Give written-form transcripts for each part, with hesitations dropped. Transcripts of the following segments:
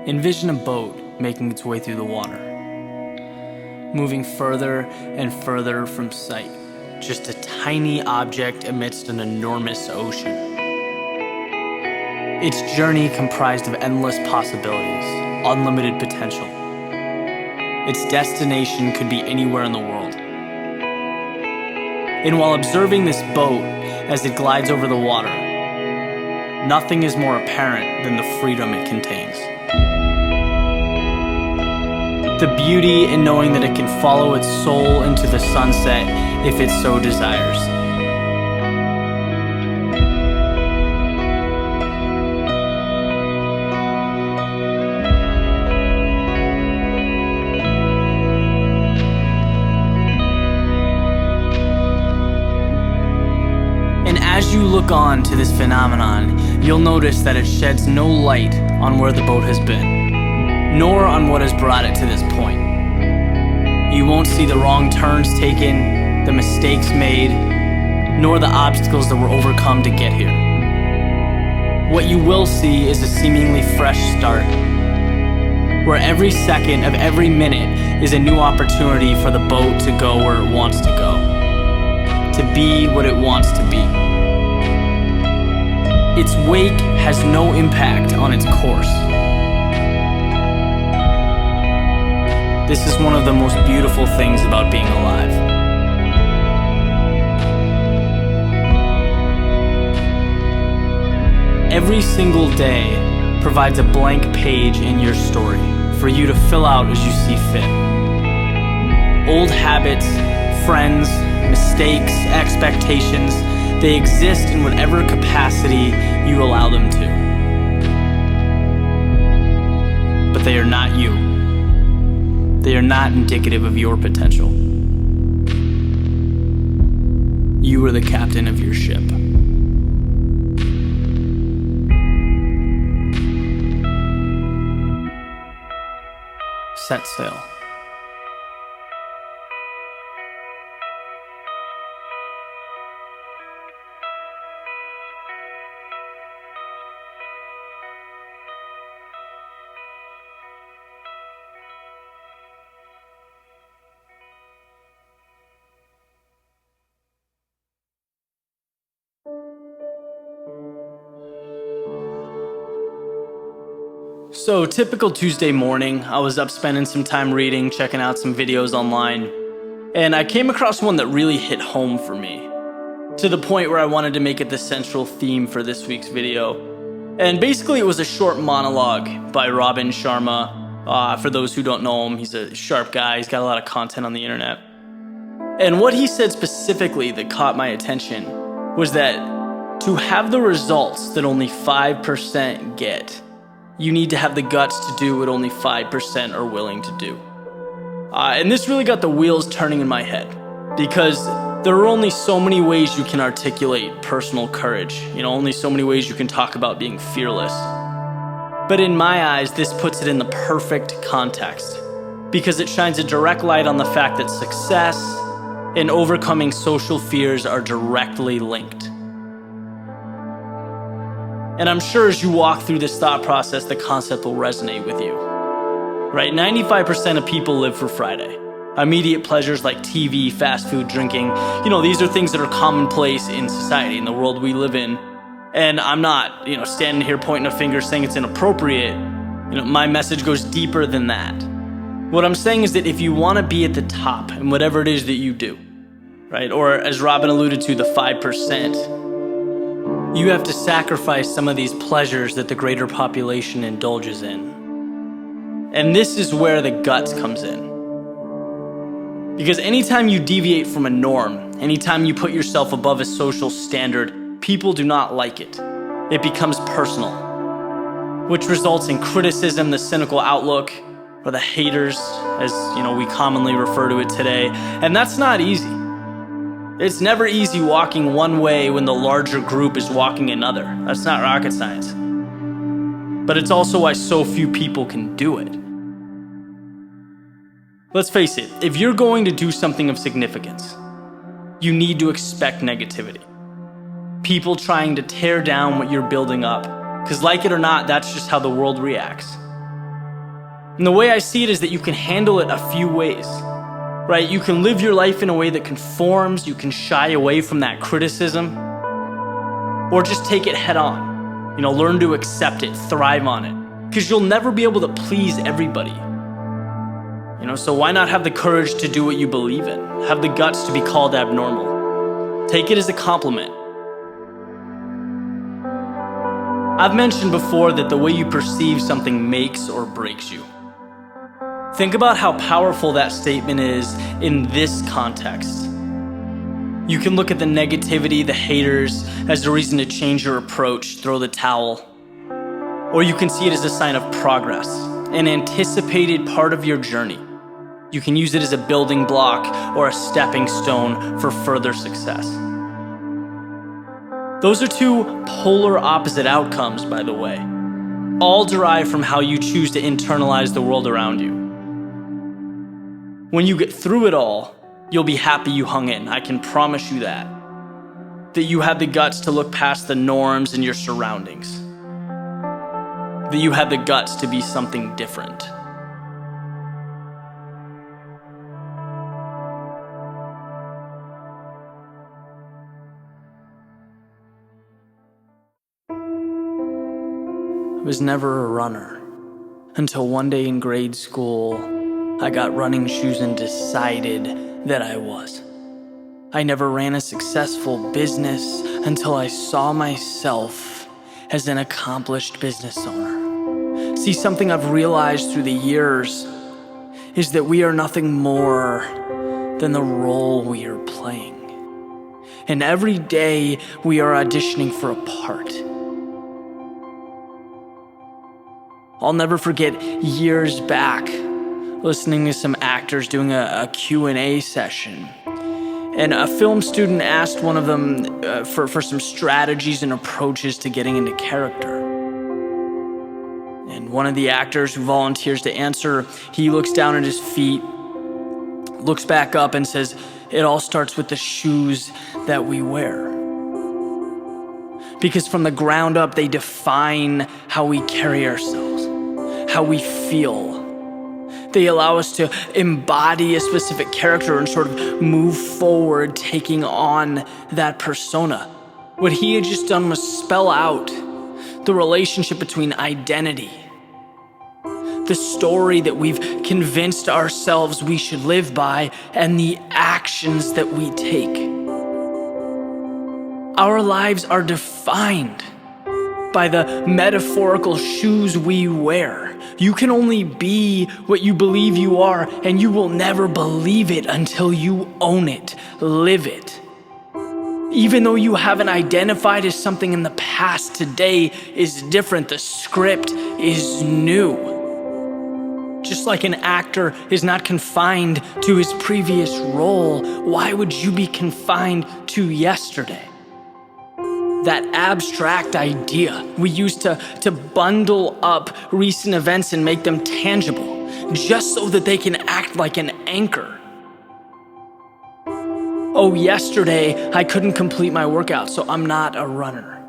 Envision a boat making its way through the water, moving further and further from sight, just a tiny object amidst an enormous ocean. Its journey comprised of endless possibilities, unlimited potential. Its destination could be anywhere in the world. And while observing this boat as it glides over the water, nothing is more apparent than the freedom it contains. The beauty in knowing that it can follow its soul into the sunset if it so desires. And as you look on to this phenomenon, you'll notice that it sheds no light on where the boat has been, nor on what has brought it to this point. You won't see the wrong turns taken, the mistakes made, nor the obstacles that were overcome to get here. What you will see is a seemingly fresh start, where every second of every minute is a new opportunity for the boat to go where it wants to go, to be what it wants to be. Its wake has no impact on its course. This is one of the most beautiful things about being alive. Every single day provides a blank page in your story for you to fill out as you see fit. Old habits, friends, mistakes, expectations, they exist in whatever capacity you allow them to. But they are not you. They are not indicative of your potential. You are the captain of your ship. Set sail. So, typical Tuesday morning, I was up spending some time reading, checking out some videos online, and I came across one that really hit home for me, to the point where I wanted to make it the central theme for this week's video. And basically it was a short monologue by Robin Sharma. For those who don't know him, he's a sharp guy, he's got a lot of content on the internet. And what he said specifically that caught my attention was that to have the results that only 5% get, you need to have the guts to do what only 5% are willing to do. And this really got the wheels turning in my head, because there are only so many ways you can articulate personal courage. Only so many ways you can talk about being fearless. But in my eyes, this puts it in the perfect context, because it shines a direct light on the fact that success and overcoming social fears are directly linked. And I'm sure as you walk through this thought process, the concept will resonate with you. Right? 95% of people live for Friday. Immediate pleasures like TV, fast food, drinking, these are things that are commonplace in society, in the world we live in. And I'm not, standing here pointing a finger saying it's inappropriate. My message goes deeper than that. What I'm saying is that if you want to be at the top in whatever it is that you do, right? Or as Robin alluded to, the 5%, you have to sacrifice some of these pleasures that the greater population indulges in. And this is where the guts comes in. Because anytime you deviate from a norm, anytime you put yourself above a social standard, people do not like it. It becomes personal, which results in criticism, the cynical outlook, or the haters, as we commonly refer to it today. And that's not easy. It's never easy walking one way when the larger group is walking another. That's not rocket science. But it's also why so few people can do it. Let's face it, if you're going to do something of significance, you need to expect negativity. People trying to tear down what you're building up, because like it or not, that's just how the world reacts. And the way I see it is that you can handle it a few ways, right? You can live your life in a way that conforms, you can shy away from that criticism, or just take it head on. Learn to accept it, thrive on it, because you'll never be able to please everybody. So why not have the courage to do what you believe in? Have the guts to be called abnormal. Take it as a compliment. I've mentioned before that the way you perceive something makes or breaks you. Think about how powerful that statement is in this context. You can look at the negativity, the haters, as a reason to change your approach, throw the towel. Or you can see it as a sign of progress, an anticipated part of your journey. You can use it as a building block or a stepping stone for further success. Those are two polar opposite outcomes, by the way, all derived from how you choose to internalize the world around you. When you get through it all, you'll be happy you hung in. I can promise you that. That you had the guts to look past the norms in your surroundings. That you had the guts to be something different. I was never a runner until one day in grade school, I got running shoes and decided that I was. I never ran a successful business until I saw myself as an accomplished business owner. See, something I've realized through the years is that we are nothing more than the role we are playing. And every day we are auditioning for a part. I'll never forget years back listening to some actors doing a Q&A session. And a film student asked one of them for some strategies and approaches to getting into character. And one of the actors who volunteers to answer, he looks down at his feet, looks back up and says, "It all starts with the shoes that we wear." Because from the ground up, they define how we carry ourselves, how we feel. They allow us to embody a specific character and sort of move forward, taking on that persona. What he had just done was spell out the relationship between identity, the story that we've convinced ourselves we should live by, and the actions that we take. Our lives are defined by the metaphorical shoes we wear. You can only be what you believe you are, and you will never believe it until you own it, live it. Even though you haven't identified as something in the past, today is different. The script is new. Just like an actor is not confined to his previous role, why would you be confined to yesterday? That abstract idea we use to bundle up recent events and make them tangible, just so that they can act like an anchor. Oh, yesterday I couldn't complete my workout, so I'm not a runner.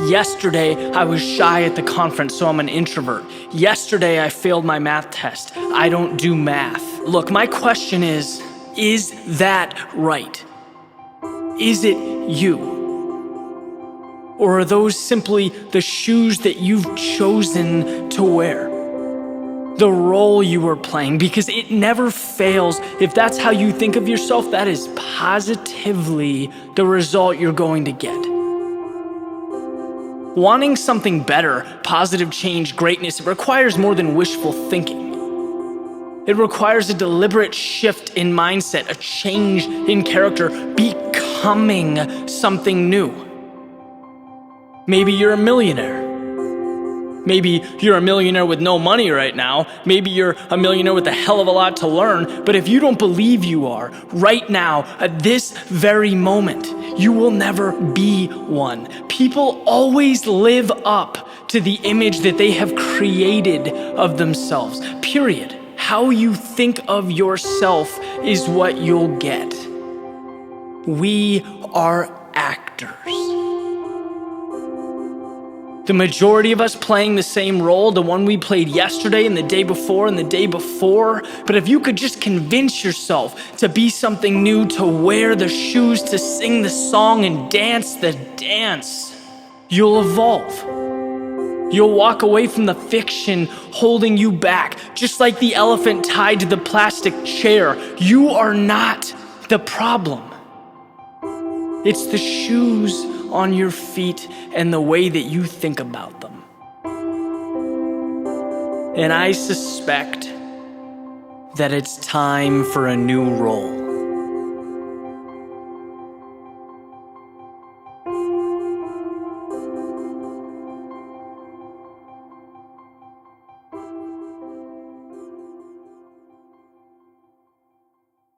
Yesterday I was shy at the conference, so I'm an introvert. Yesterday I failed my math test. I don't do math. Look, my question is that right? Is it you? Or are those simply the shoes that you've chosen to wear? The role you are playing, because it never fails. If that's how you think of yourself, that is positively the result you're going to get. Wanting something better, positive change, greatness, it requires more than wishful thinking. It requires a deliberate shift in mindset, a change in character, becoming something new. Maybe you're a millionaire. Maybe you're a millionaire with no money right now. Maybe you're a millionaire with a hell of a lot to learn. But if you don't believe you are, right now, at this very moment, you will never be one. People always live up to the image that they have created of themselves, period. How you think of yourself is what you'll get. We are actors. The majority of us playing the same role, the one we played yesterday and the day before and the day before. But if you could just convince yourself to be something new, to wear the shoes, to sing the song and dance the dance, you'll evolve. You'll walk away from the fiction holding you back, just like the elephant tied to the plastic chair. You are not the problem. It's the shoes on your feet and the way that you think about them. And I suspect that it's time for a new role.